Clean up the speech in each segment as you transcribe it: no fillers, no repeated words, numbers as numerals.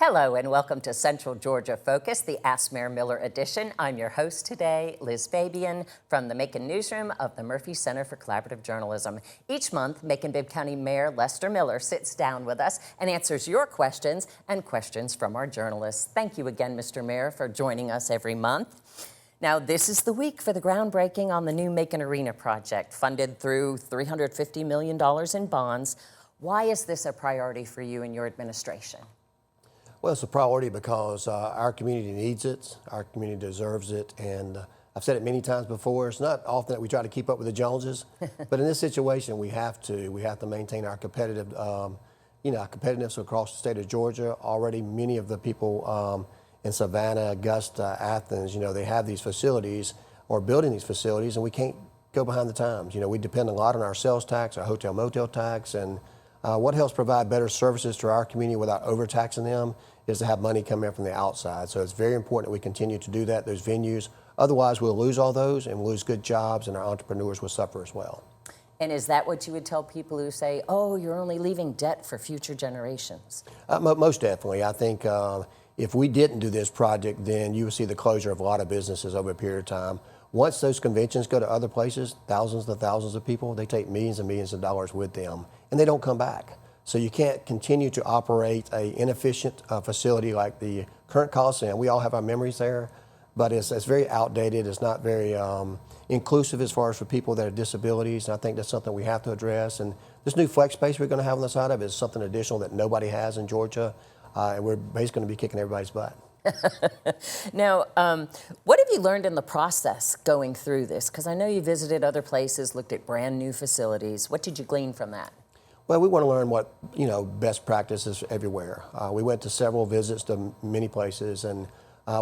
Hello and welcome to Central Georgia Focus, the Ask Mayor Miller edition. I'm your host today, Liz Fabian, from the Macon newsroom of the Murphy Center for Collaborative Journalism. Each month, Macon-Bibb County Mayor Lester Miller sits down with us and answers your questions and questions from our journalists. Thank you again, Mr. Mayor, for joining us every month. Now, this is the week for the groundbreaking on the new Macon Arena project, funded through $350 million in bonds. Why is this a priority for you and your administration? Well, it's a priority because our community needs it, our community deserves it, and I've said it many times before, it's not often that we try to keep up with the Joneses, but in this situation we have to maintain our competitive, our competitiveness across the state of Georgia. Already many of the people in Savannah, Augusta, Athens, they have these facilities or building these facilities, and we can't go behind the times. We depend a lot on our sales tax, our hotel motel tax, and what helps provide better services to our community without overtaxing them is to have money come in from the outside. So it's very important that we continue to do that, those venues. Otherwise, we'll lose all those and we'll lose good jobs, and our entrepreneurs will suffer as well. And is that what you would tell people who say, oh, you're only leaving debt for future generations? Most definitely. I think if we didn't do this project, then you would see the closure of a lot of businesses over a period of time. Once those conventions go to other places, thousands and thousands of people, they take millions and millions of dollars with them, and they don't come back. So you can't continue to operate an inefficient facility like the current Coliseum. We all have our memories there, but it's very outdated. It's not very inclusive as far as for people that have disabilities, and I think that's something we have to address. And this new flex space we're going to have on the side of it is something additional that nobody has in Georgia, and we're basically going to be kicking everybody's butt. Now, what have you learned in the process going through this? Because I know you visited other places, looked at brand new facilities. What did you glean from that? Well, we want to learn what, best practices everywhere. We went to several visits to many places, and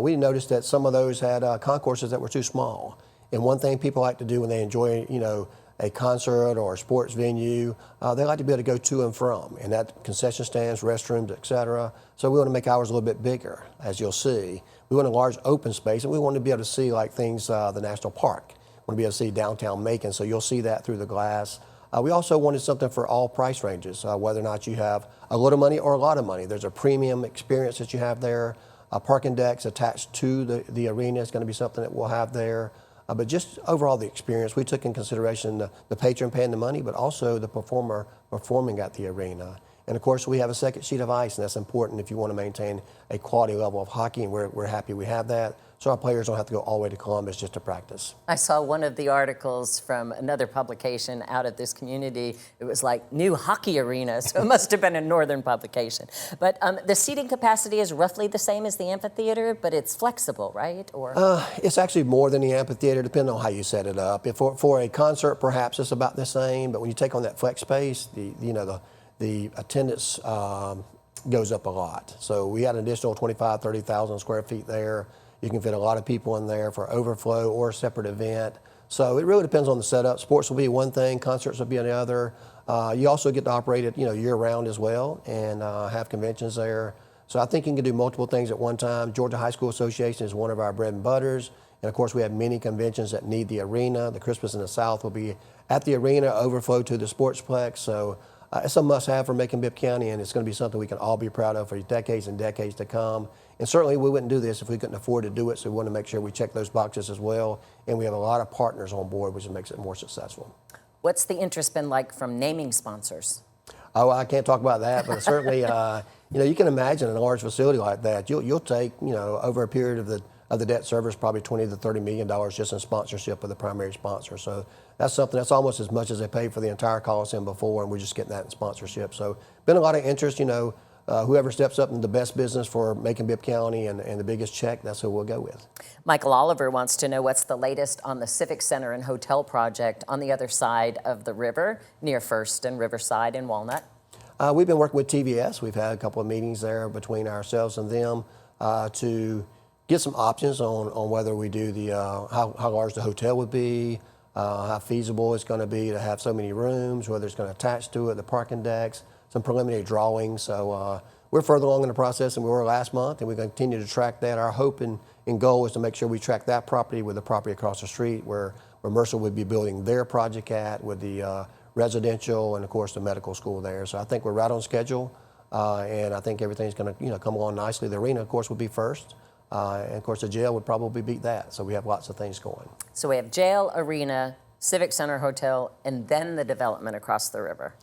we noticed that some of those had concourses that were too small. And one thing people like to do when they enjoy, a concert or a sports venue, they like to be able to go to and from, and that concession stands, restrooms, et cetera. So we want to make ours a little bit bigger, as you'll see. We want a large open space, and we want to be able to see like things, the National Park. We want to be able to see downtown Macon, so you'll see that through the glass. We also wanted something for all price ranges, whether or not you have a little money or a lot of money. There's a premium experience that you have there. Parking decks attached to the arena is going to be something that we'll have there. But just overall the experience, we took in consideration the patron paying the money, but also the performer performing at the arena. And of course, we have a second sheet of ice, and that's important if you want to maintain a quality level of hockey, and we're happy we have that. So our players don't have to go all the way to Columbus just to practice. I saw one of the articles from another publication out of this community. It was like new hockey arena, so it must have been a northern publication. But the seating capacity is roughly the same as the amphitheater, but it's flexible, right? Or it's actually more than the amphitheater, depending on how you set it up. If for a concert, perhaps it's about the same, but when you take on that flex space, the attendance goes up a lot. So we had an additional 25,000, 30,000 square feet there. You can fit a lot of people in there for overflow or a separate event. So it really depends on the setup. Sports will be one thing, concerts will be another. You also get to operate it, year-round as well, and have conventions there. So I think you can do multiple things at one time. Georgia High School Association is one of our bread and butters. And of course, we have many conventions that need the arena. The Christmas in the South will be at the arena, overflow to the Sportsplex. So it's a must-have for Macon-Bibb County, and it's going to be something we can all be proud of for decades and decades to come. And certainly we wouldn't do this if we couldn't afford to do it, so we want to make sure we check those boxes as well. And we have a lot of partners on board, which makes it more successful. What's the interest been like from naming sponsors? Oh, I can't talk about that, but certainly, you can imagine a large facility like that. You'll take, over a period of the debt service, probably $20 to $30 million just in sponsorship with the primary sponsor. So that's something that's almost as much as they paid for the entire Coliseum before, and we're just getting that in sponsorship. So been a lot of interest, whoever steps up in the best business for Macon-Bibb County and the biggest check, that's who we'll go with. Michael Oliver wants to know what's the latest on the Civic Center and Hotel project on the other side of the river, near First and Riverside and Walnut. We've been working with TVS. We've had a couple of meetings there between ourselves and them to get some options on whether we do the how large the hotel would be, how feasible it's going to be to have so many rooms, whether it's going to attach to it, the parking decks, some preliminary drawings. So we're further along in the process than we were last month, and we continue to track that. Our hope and goal is to make sure we track that property with the property across the street where Mercer would be building their project at, with the residential and, of course, the medical school there. So I think we're right on schedule. and I think everything's going to come along nicely. The arena, of course, would be first, and of course the jail would probably beat that. So we have lots of things going. So we have jail, arena, Civic Center Hotel, and then the development across the river.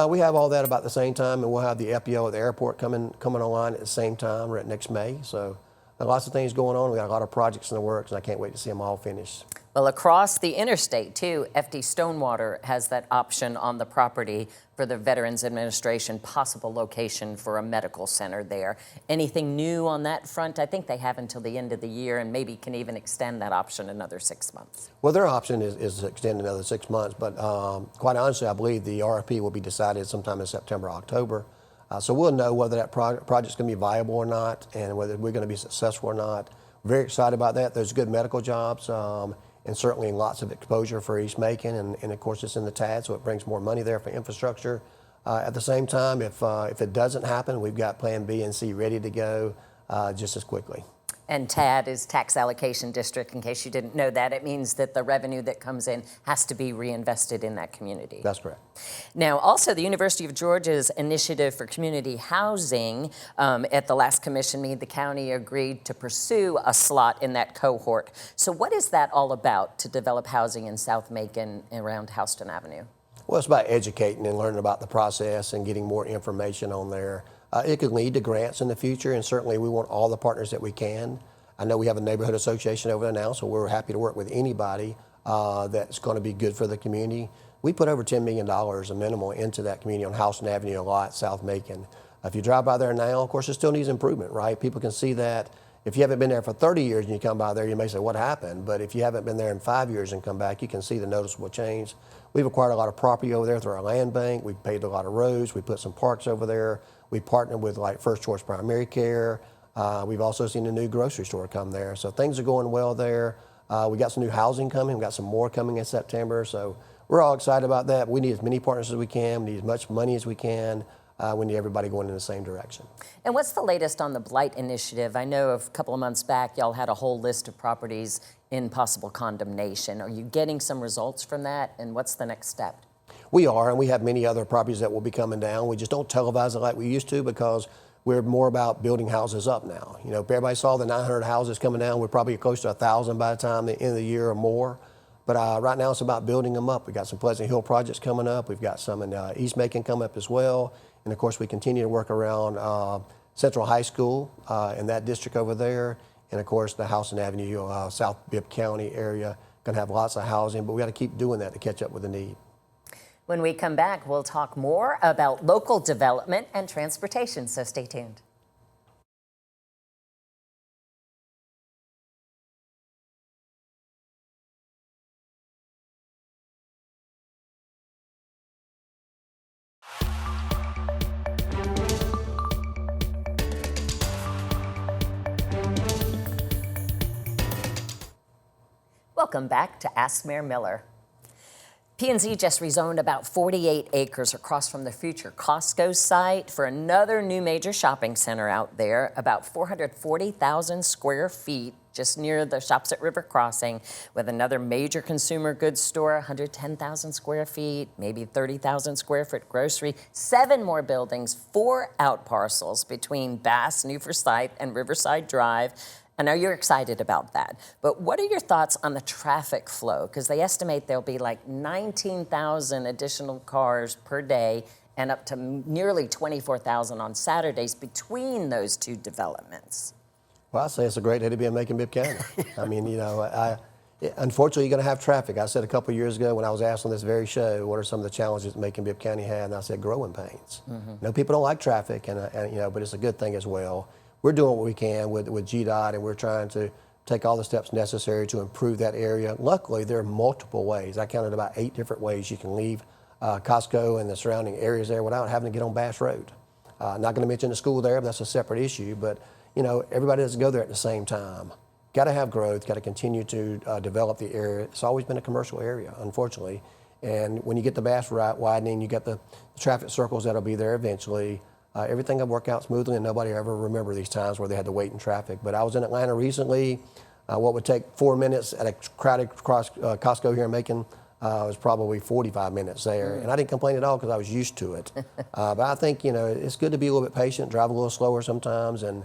We have all that about the same time, and we'll have the FBO at the airport coming online at the same time, right next May. So lots of things going on. We got a lot of projects in the works, and I can't wait to see them all finished. Well, across the interstate, too, FD Stonewater has that option on the property for the Veterans Administration, possible location for a medical center there. Anything new on that front? I think they have until the end of the year and maybe can even extend that option another 6 months. Well, their option is to extend another 6 months, but quite honestly, I believe the RFP will be decided sometime in September, October. So we'll know whether that project's going to be viable or not and whether we're going to be successful or not. Very excited about that. There's good medical jobs. And certainly lots of exposure for East Macon, and of course it's in the TAD, so it brings more money there for infrastructure. At the same time, if it doesn't happen, we've got Plan B and C ready to go just as quickly. And TAD is Tax Allocation District. In case you didn't know that, it means that the revenue that comes in has to be reinvested in that community. That's correct. Now, also the University of Georgia's initiative for community housing, at the last commission meeting, the county agreed to pursue a slot in that cohort. So what is that all about, to develop housing in South Macon around Houston Avenue? Well, it's about educating and learning about the process and getting more information on there. It could lead to grants in the future, and certainly we want all the partners that we can. I know we have a neighborhood association over there now, so we're happy to work with anybody that's going to be good for the community. We put over $10 million a minimum into that community on Houston Avenue a lot, South Macon. If you drive by there now, of course, it still needs improvement, right? People can see that. If you haven't been there for 30 years and you come by there, you may say, what happened? But if you haven't been there in 5 years and come back, you can see the noticeable change. We've acquired a lot of property over there through our land bank. We've paved a lot of roads. We put some parks over there. We partnered with like First Choice Primary Care. We've also seen a new grocery store come there. So things are going well there. We got some new housing coming. We got some more coming in September. So we're all excited about that. We need as many partners as we can. We need as much money as we can. We need everybody going in the same direction. And what's the latest on the blight initiative? I know a couple of months back, y'all had a whole list of properties in possible condemnation. Are you getting some results from that? And what's the next step? We are, and we have many other properties that will be coming down. We just don't televise it like we used to because we're more about building houses up now. You know, if everybody saw the 900 houses coming down, we're probably close to 1,000 by the time the end of the year or more. But right now it's about building them up. We've got some Pleasant Hill projects coming up. We've got some in East Macon coming up as well. And of course, we continue to work around Central High School in that district over there. And of course, the Houston Avenue, South Bibb County area, going to have lots of housing, but we got to keep doing that to catch up with the need. When we come back, we'll talk more about local development and transportation, so stay tuned. Welcome back to Ask Mayor Miller. P&Z just rezoned about 48 acres across from the future Costco site for another new major shopping center out there, about 440,000 square feet, just near the shops at River Crossing, with another major consumer goods store, 110,000 square feet, maybe 30,000 square foot grocery, 7 more buildings, 4 out parcels between Bass, New Forsyth, and Riverside Drive. I know you're excited about that, but what are your thoughts on the traffic flow? Because they estimate there'll be like 19,000 additional cars per day and up to nearly 24,000 on Saturdays between those two developments. Well, I say it's a great day to be in Macon-Bibb County. I mean, you know, unfortunately, you're going to have traffic. I said a couple of years ago when I was asked on this very show, what are some of the challenges Macon-Bibb County had? And I said, growing pains. You know, people don't like traffic, and you know, but it's a good thing as well. We're doing what we can with GDOT, and we're trying to take all the steps necessary to improve that area. Luckily, there are multiple ways. I counted about 8 different ways you can leave Costco and the surrounding areas there without having to get on Bass Road. Not going to mention the school there, but that's a separate issue. But, you know, everybody doesn't go there at the same time. Got to have growth, got to continue to develop the area. It's always been a commercial area, unfortunately. And when you get the Bass widening, you got the traffic circles that'll be there eventually. Everything will work out smoothly, and nobody ever remember these times where they had to wait in traffic. But I was in Atlanta recently. What would take 4 minutes at a crowded Costco here in Macon it was probably 45 minutes there. And I didn't complain at all because I was used to it. But I think, it's good to be a little bit patient, drive a little slower sometimes. And,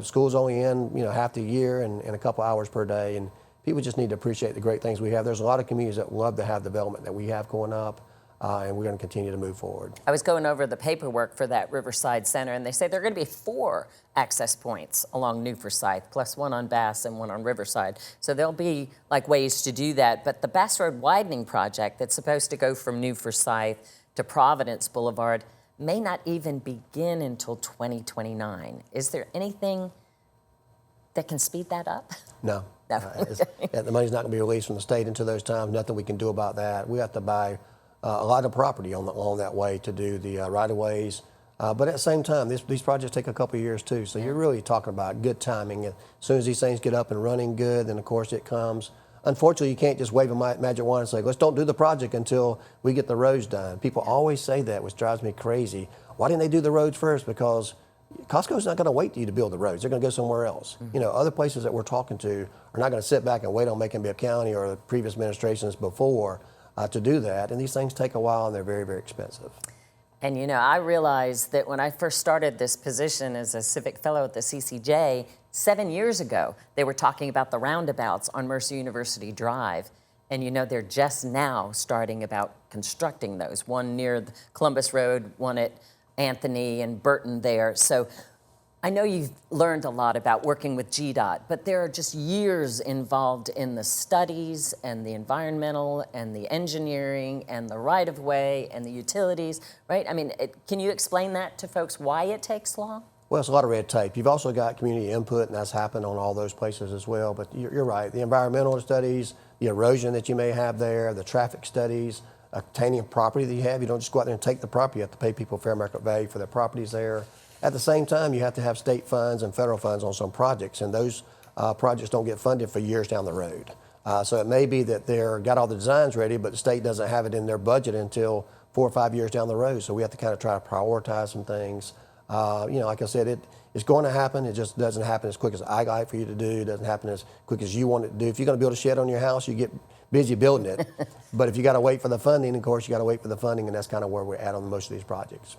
school's only in, half the year and a couple hours per day. And people just need to appreciate the great things we have. There's a lot of communities that love to have development that we have going up. And we're going to continue to move forward. I was going over the paperwork for that Riverside Center, and they say there are going to be 4 access points along New Forsyth, plus one on Bass and one on Riverside. So there'll be ways to do that. But the Bass Road widening project that's supposed to go from New Forsyth to Providence Boulevard may not even begin until 2029. Is there anything that can speed that up? No. No. The money's not going to be released from the state until those times. Nothing we can do about that. We have to buy a lot of property along that way to do the right-of-ways. But at the same time, these projects take a couple of years too. So you're really talking about good timing. As soon as these things get up and running good, then of course it comes. Unfortunately, you can't just wave a magic wand and say, let's don't do the project until we get the roads done. People always say that, which drives me crazy. Why didn't they do the roads first? Because Costco's not going to wait for you to build the roads. They're going to go somewhere else. Other places that we're talking to are not going to sit back and wait on Macon-Bibb County or the previous administrations before to do that. And these things take a while and they're very, very expensive. And I realized that when I first started this position as a civic fellow at the CCJ 7 years ago, they were talking about the roundabouts on Mercer University Drive. And they're just now starting about constructing those. One near the Columbus Road, one at Anthony and Burton there. So I know you've learned a lot about working with GDOT, but there are just years involved in the studies and the environmental and the engineering and the right-of-way and the utilities, right? I mean, can you explain that to folks, why it takes long? Well, it's a lot of red tape. You've also got community input, and that's happened on all those places as well. But you're right. The environmental studies, the erosion that you may have there, the traffic studies, obtaining property that you have. You don't just go out there and take the property. You have to pay people fair market value for their properties there. At the same time, you have to have state funds and federal funds on some projects, and those projects don't get funded for years down the road. So it may be that they've got all the designs ready, but the state doesn't have it in their budget until 4 or 5 years down the road. So we have to kind of try to prioritize some things. Like I said, it's going to happen. It just doesn't happen as quick as I like for you to do. It doesn't happen as quick as you want it to do. If you're going to build a shed on your house, you get busy building it. But if you got to wait for the funding, of course, you got to wait for the funding, and that's kind of where we're at on most of these projects.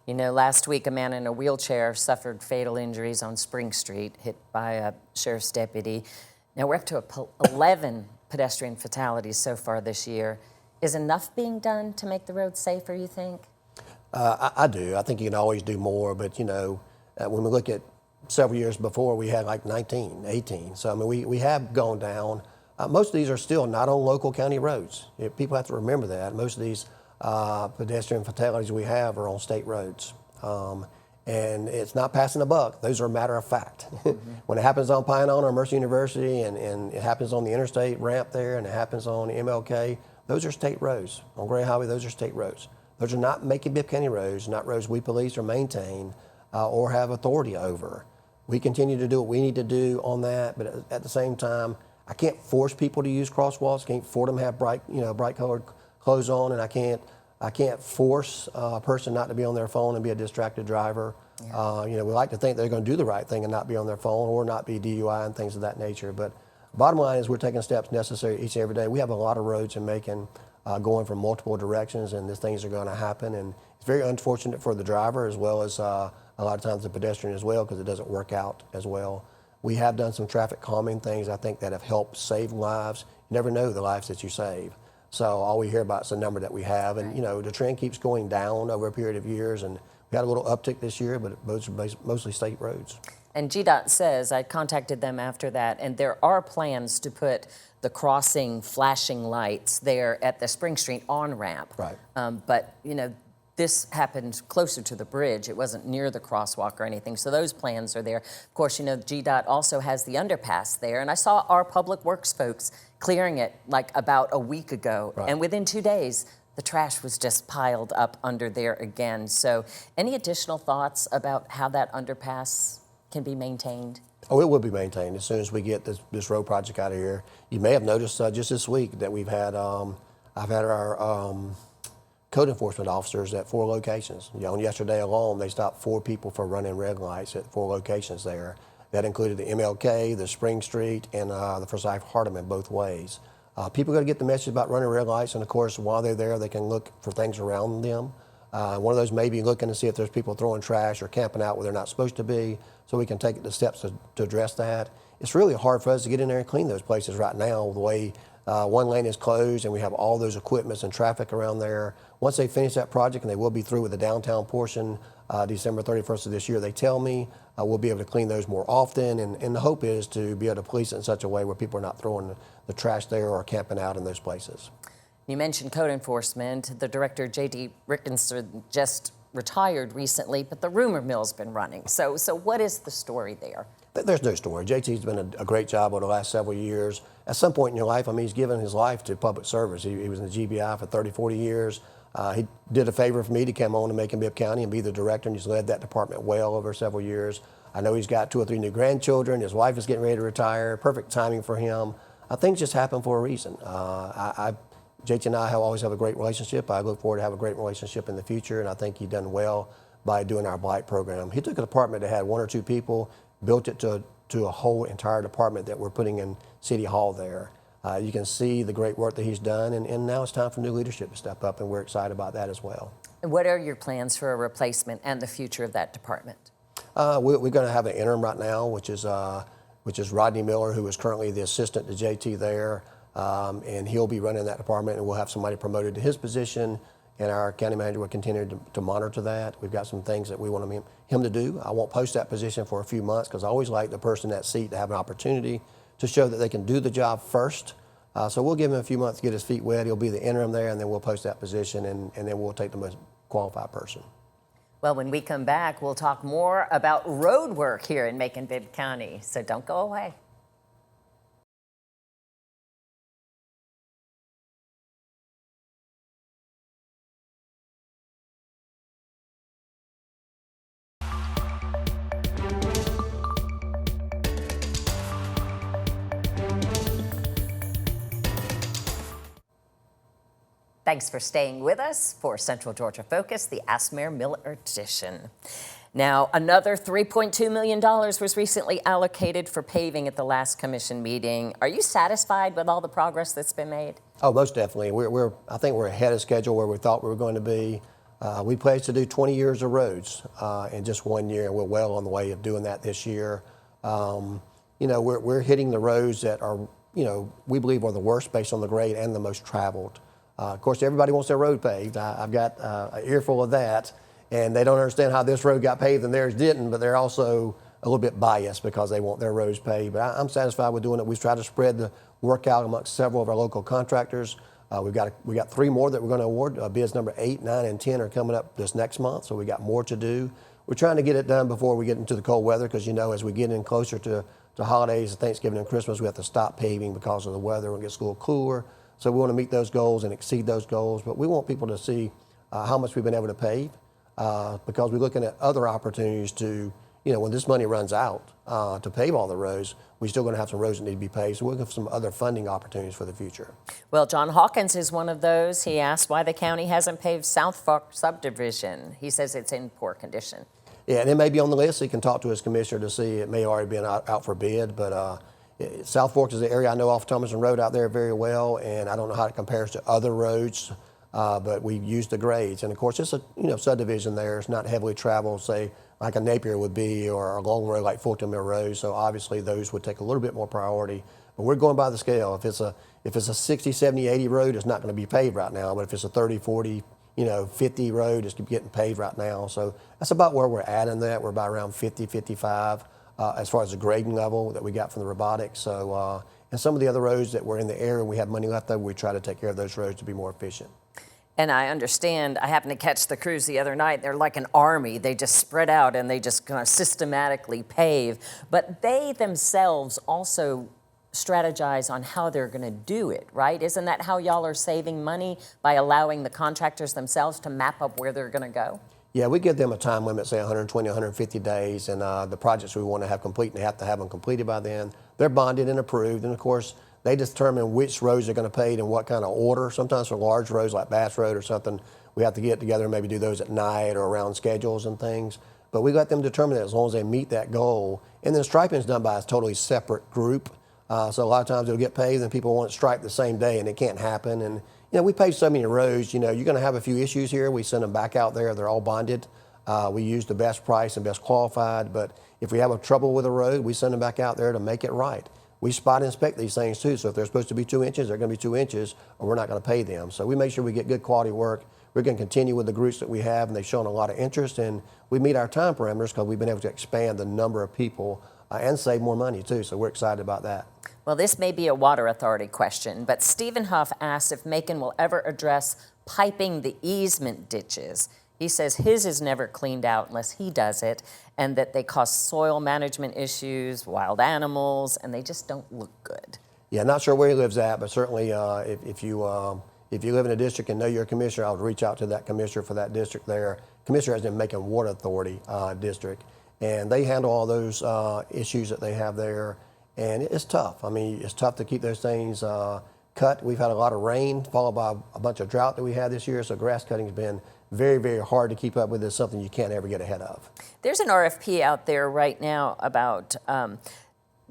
Last week, a man in a wheelchair suffered fatal injuries on Spring Street, hit by a sheriff's deputy. Now, we're up to 11 pedestrian fatalities so far this year. Is enough being done to make the roads safer, you think? I do. I think you can always do more, but, when we look at several years before, we had like 19, 18. So, I mean, we have gone down. Most of these are still not on local county roads. People have to remember that. Most of these pedestrian fatalities we have are on state roads. And it's not passing a buck. Those are a matter of fact. When it happens on Pine or Mercer University and it happens on the interstate ramp there and it happens on MLK, those are state roads. On Gray Highway, those are state roads. Those are not Macon-Bibb County roads, not roads we police or maintain or have authority over. We continue to do what we need to do on that, but at the same time, I can't force people to use crosswalks. Can't force them to have bright colored clothes on, and I can't force a person not to be on their phone and be a distracted driver. Yeah. We like to think they're going to do the right thing and not be on their phone or not be DUI and things of that nature. But bottom line is we're taking steps necessary each and every day. We have a lot of roads in Macon going from multiple directions, and these things are going to happen. And it's very unfortunate for the driver as well as a lot of times the pedestrian as well, because it doesn't work out as well. We have done some traffic calming things, I think, that have helped save lives. You never know the lives that you save. So all we hear about is the number that we have. And, the trend keeps going down over a period of years. And we had a little uptick this year, but those are mostly state roads. And GDOT says, I contacted them after that, and there are plans to put the crossing flashing lights there at the Spring Street on-ramp. Right. But, this happened closer to the bridge. It wasn't near the crosswalk or anything. So those plans are there. Of course, GDOT also has the underpass there. And I saw our public works folks clearing it like about a week ago. Right. And within 2 days, the trash was just piled up under there again. So any additional thoughts about how that underpass can be maintained? Oh, it will be maintained as soon as we get this road project out of here. You may have noticed just this week that we've had, I've had our code enforcement officers at 4 locations. Yesterday alone, they stopped 4 people for running red lights at 4 locations there. That included the MLK, the Spring Street, and the Forsyth Hardeman both ways. People got to get the message about running red lights, and of course, while they're there, they can look for things around them. One of those may be looking to see if there's people throwing trash or camping out where they're not supposed to be, so we can take the steps to address that. It's really hard for us to get in there and clean those places right now, the way one lane is closed and we have all those equipments and traffic around there. Once they finish that project, and they will be through with the downtown portion December 31st of this year, they tell me we'll be able to clean those more often, and the hope is to be able to police it in such a way where people are not throwing the trash there or camping out in those places. You mentioned code enforcement. The director, J.D. Rickinson, just retired recently, but the rumor mill's been running. So what is the story there? There's no story. JT's been a great job over the last several years. At some point in your life, I mean, he's given his life to public service. He was in the GBI for 30, 40 years. He did a favor for me to come on to Macon-Bibb County and be the director, and he's led that department well over several years. I know he's got 2 or 3 new grandchildren. His wife is getting ready to retire. Perfect timing for him. Things just happen for a reason. JT and I always have a great relationship. I look forward to have a great relationship in the future, and I think he's done well by doing our blight program. He took a department that had 1 or 2 people, built it to a whole entire department that we're putting in City Hall there. You can see the great work that he's done, and now it's time for new leadership to step up, and we're excited about that as well. And what are your plans for a replacement and the future of that department? We're going to have an interim right now, which is Rodney Miller, who is currently the assistant to JT there, and he'll be running that department, and we'll have somebody promoted to his position, and our county manager will continue to monitor that. We've got some things that we want him to do. I won't post that position for a few months because I always like the person in that seat to have an opportunity to show that they can do the job first. So we'll give him a few months to get his feet wet. He'll be the interim there, and then we'll post that position, and then we'll take the most qualified person. Well, when we come back, we'll talk more about road work here in Macon-Bibb County, so don't go away. Thanks for staying with us for Central Georgia Focus, the Asmare Miller edition. Now, another $3.2 million was recently allocated for paving at the last commission meeting. Are you satisfied with all the progress that's been made? Oh, most definitely. I think we're ahead of schedule where we thought we were going to be. We pledged to do 20 years of roads in just 1 year, and we're well on the way of doing that this year. We're hitting the roads that are, we believe are the worst based on the grade and the most traveled. Of course, everybody wants their road paved. I've got an earful of that, and they don't understand how this road got paved and theirs didn't, but they're also a little bit biased because they want their roads paved. But I'm satisfied with doing it. We've tried to spread the work out amongst several of our local contractors. We got 3 more that we're going to award. Bids number 8, 9, and 10 are coming up this next month, so we got more to do. We're trying to get it done before we get into the cold weather because, as we get in closer to holidays, Thanksgiving and Christmas, we have to stop paving because of the weather when it gets a little cooler. So we want to meet those goals and exceed those goals, but we want people to see how much we've been able to pave because we're looking at other opportunities to, when this money runs out to pave all the roads, we're still going to have some roads that need to be paved. So we're looking for some other funding opportunities for the future. Well, John Hawkins is one of those. He asked why the county hasn't paved South Fork subdivision. He says it's in poor condition. Yeah, and it may be on the list. He can talk to his commissioner to see. It may already been out for bid, but South Fork is the area I know off Thomason Road out there very well, and I don't know how it compares to other roads, but we use the grades. And of course, it's a subdivision there. It's not heavily traveled, say like a Napier would be, or a long road like Fulton Mill Road. So obviously, those would take a little bit more priority. But we're going by the scale. If it's a 60, 70, 80 road, it's not going to be paved right now. But if it's a 30, 40, 50 road, it's getting paved right now. So that's about where we're at in that. We're about around 50, 55. As far as the grading level that we got from the robotics. So, and some of the other roads that were in the area and we have money left over, we try to take care of those roads to be more efficient. And I understand, I happened to catch the crews the other night. They're like an army. They just spread out and they just kind of systematically pave. But they themselves also strategize on how they're going to do it, right? Isn't that how y'all are saving money, by allowing the contractors themselves to map up where they're going to go? Yeah, we give them a time limit, say 120, 150 days, and the projects we want to have complete, and they have to have them completed by then. They're bonded and approved, and of course, they determine which roads they're going to pave in what kind of order. Sometimes for large roads like Bass Road or something, we have to get together and maybe do those at night or around schedules and things. But we let them determine that as long as they meet that goal. And then striping is done by a totally separate group. So a lot of times it'll get paved and people want it striped the same day, and it can't happen. And we pave so many roads, you're going to have a few issues here. We send them back out there. They're all bonded. We use the best price and best qualified, but if we have a trouble with a road, we send them back out there to make it right. We spot inspect these things too, so if they're supposed to be 2 inches, they're going to be 2 inches, or we're not going to pay them. So we make sure we get good quality work. We're going to continue with the groups that we have, and they've shown a lot of interest, and we meet our time parameters because we've been able to expand the number of people and save more money too, so we're excited about that. Well, this may be a water authority question, but Stephen Huff asked if Macon will ever address piping the easement ditches. He says his is never cleaned out unless he does it, and that they cause soil management issues, wild animals, and they just don't look good. Yeah, not sure where he lives at, but certainly if you live in a district and know you're a commissioner, I would reach out to that commissioner for that district there. Commissioner has been Macon Water Authority district, and they handle all those issues that they have there, and it's tough. I mean, it's tough to keep those things cut. We've had a lot of rain followed by a bunch of drought that we had this year, so grass cutting has been very, very hard to keep up with. It's something you can't ever get ahead of. There's an RFP out there right now about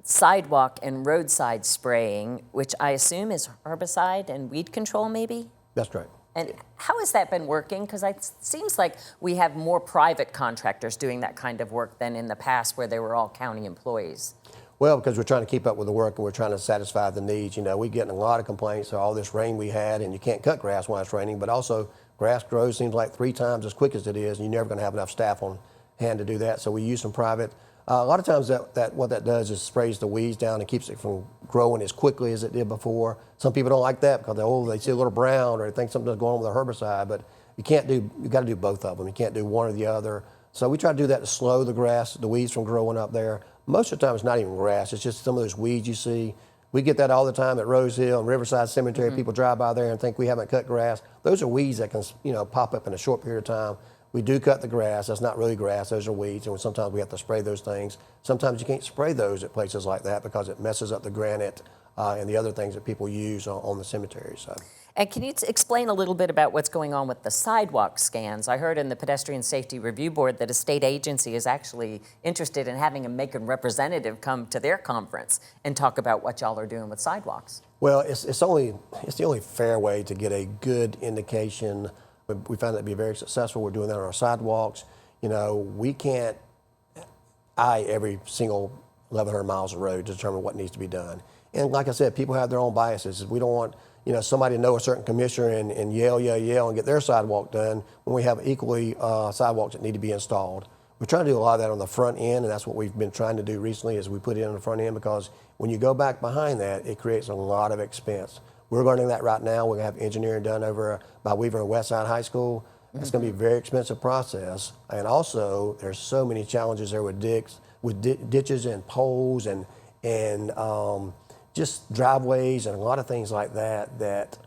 sidewalk and roadside spraying, which I assume is herbicide and weed control maybe? That's correct. And how has that been working? Because it seems like we have more private contractors doing that kind of work than in the past where they were all county employees. Well, because we're trying to keep up with the work and we're trying to satisfy the needs. We're getting a lot of complaints of all this rain we had, and you can't cut grass when it's raining, but also grass grows seems like 3 times as quick as it is, and you're never going to have enough staff on hand to do that. So we use some private. A lot of times what that does is sprays the weeds down and keeps it from growing as quickly as it did before. Some people don't like that because they see a little brown or they think something's going on with a herbicide, but you got to do both of them. You can't do one or the other. So we try to do that to slow the weeds from growing up there. Most of the time it's not even grass, it's just some of those weeds you see. We get that all the time at Rose Hill and Riverside Cemetery. Mm-hmm. People drive by there and think we haven't cut grass. Those are weeds that can pop up in a short period of time. We do cut the grass. That's not really grass. Those are weeds, and sometimes we have to spray those things. Sometimes you can't spray those at places like that because it messes up the granite and the other things that people use on the cemetery. So. And can you explain a little bit about what's going on with the sidewalk scans? I heard in the Pedestrian Safety Review Board that a state agency is actually interested in having a Macon representative come to their conference and talk about what y'all are doing with sidewalks. Well, it's the only fair way to get a good indication. We found that to be very successful. We're doing that on our sidewalks. We can't eye every single 1,100 miles of road to determine what needs to be done. And like I said, people have their own biases. We don't want somebody to know a certain commissioner and yell and get their sidewalk done when we have equally sidewalks that need to be installed. We're trying to do a lot of that on the front end, and that's what we've been trying to do recently is we put it on the front end because when you go back behind that, it creates a lot of expense. We're learning that right now. We're going to have engineering done over by Weaver and Westside High School. It's going to be a very expensive process. And also, there's so many challenges there with ditches and poles and just driveways and a lot of things like that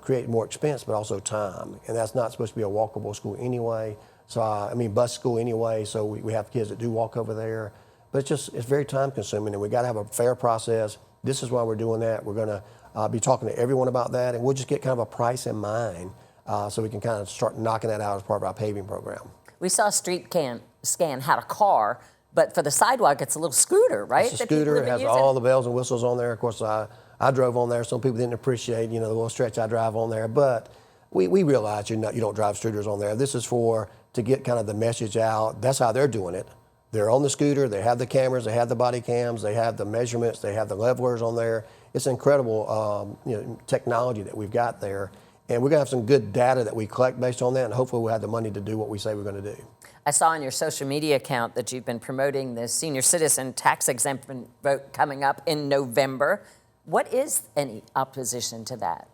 create more expense, but also time. And that's not supposed to be a walkable school anyway. So, bus school anyway. So we have kids that do walk over there. But it's very time consuming, and we got to have a fair process. This is why we're doing that. We're going to be talking to everyone about that, and we'll just get kind of a price in mind so we can kind of start knocking that out as part of our paving program. We saw Street Scan had a car, but for the sidewalk, it's a little scooter, right? It's a scooter. It has all the bells and whistles on there. Of course, I drove on there. Some people didn't appreciate, the little stretch I drive on there, but we realize you don't drive scooters on there. This is to get kind of the message out. That's how they're doing it. They're on the scooter. They have the cameras. They have the body cams. They have the measurements. They have the levelers on there. It's incredible technology that we've got there. And we're going to have some good data that we collect based on that, and hopefully we'll have the money to do what we say we're going to do. I saw on your social media account that you've been promoting the senior citizen tax exemption vote coming up in November. What is any opposition to that?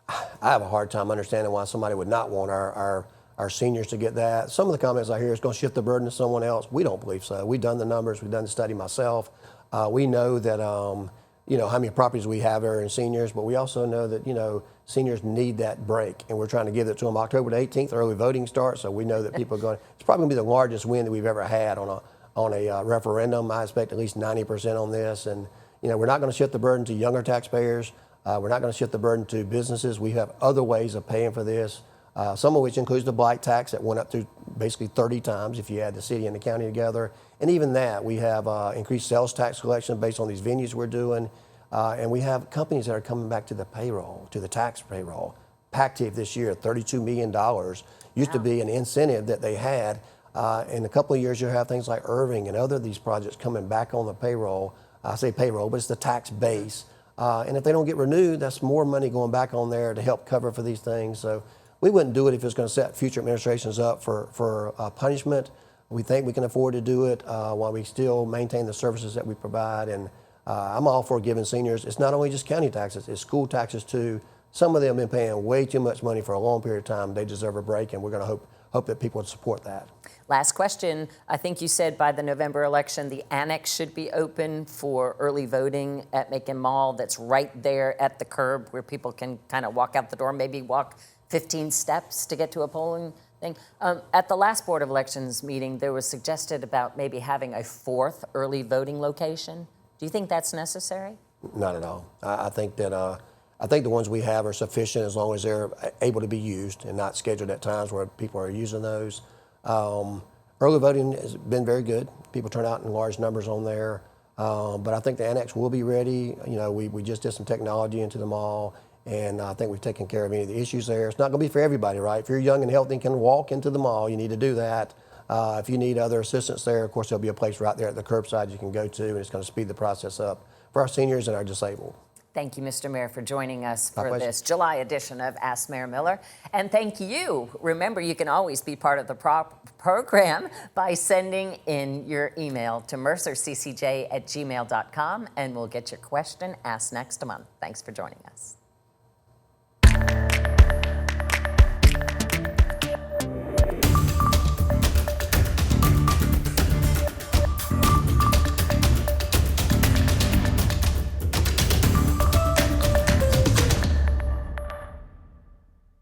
I have a hard time understanding why somebody would not want our seniors to get that. Some of the comments I hear is going to shift the burden to someone else. We don't believe so. We've done the numbers. We've done the study myself. We know that how many properties we have are in seniors, but we also know that seniors need that break, and we're trying to give it to them. October the 18th, early voting starts, so we know that people are going. It's probably going to be the largest win that we've ever had on a referendum. I expect at least 90% on this, and we're not going to shift the burden to younger taxpayers. We're not going to shift the burden to businesses. We have other ways of paying for this. Some of which includes the blight tax that went up to basically 30 times if you add the city and the county together. And even that, we have increased sales tax collection based on these venues we're doing. And we have companies that are coming back to the payroll, to the tax payroll. Pactiv this year, $32 million, used to be an incentive that they had. In a couple of years, you'll have things like Irving and other of these projects coming back on the payroll. I say payroll, but it's the tax base. And if they don't get renewed, that's more money going back on there to help cover for these things. So we wouldn't do it if it was going to set future administrations up for punishment. We think we can afford to do it while we still maintain the services that we provide. And I'm all for giving seniors, it's not only just county taxes, it's school taxes too. Some of them have been paying way too much money for a long period of time. They deserve a break, and we're going to hope that people would support that. Last question. I think you said by the November election, the annex should be open for early voting at Macon Mall. That's right there at the curb where people can kind of walk out the door, maybe walk 15 steps to get to a polling thing. At the last Board of Elections meeting, there was suggested about maybe having a fourth early voting location. Do you think that's necessary? Not at all. I think that I think the ones we have are sufficient as long as they're able to be used and not scheduled at times where people are using those. Early voting has been very good. People turn out in large numbers on there. But I think the annex will be ready. You know, we just did some technology into the mall, and I think we've taken care of any of the issues there. It's not going to be for everybody, right? If you're young and healthy and can walk into the mall, you need to do that. If you need other assistance there, of course, there'll be a place right there at the curbside you can go to, and it's going to speed the process up for our seniors and our disabled. Thank you, Mr. Mayor, for joining us for this July edition of Ask Mayor Miller. And thank you. Remember, you can always be part of the program by sending in your email to mercerccj@gmail.com, and we'll get your question asked next month. Thanks for joining us.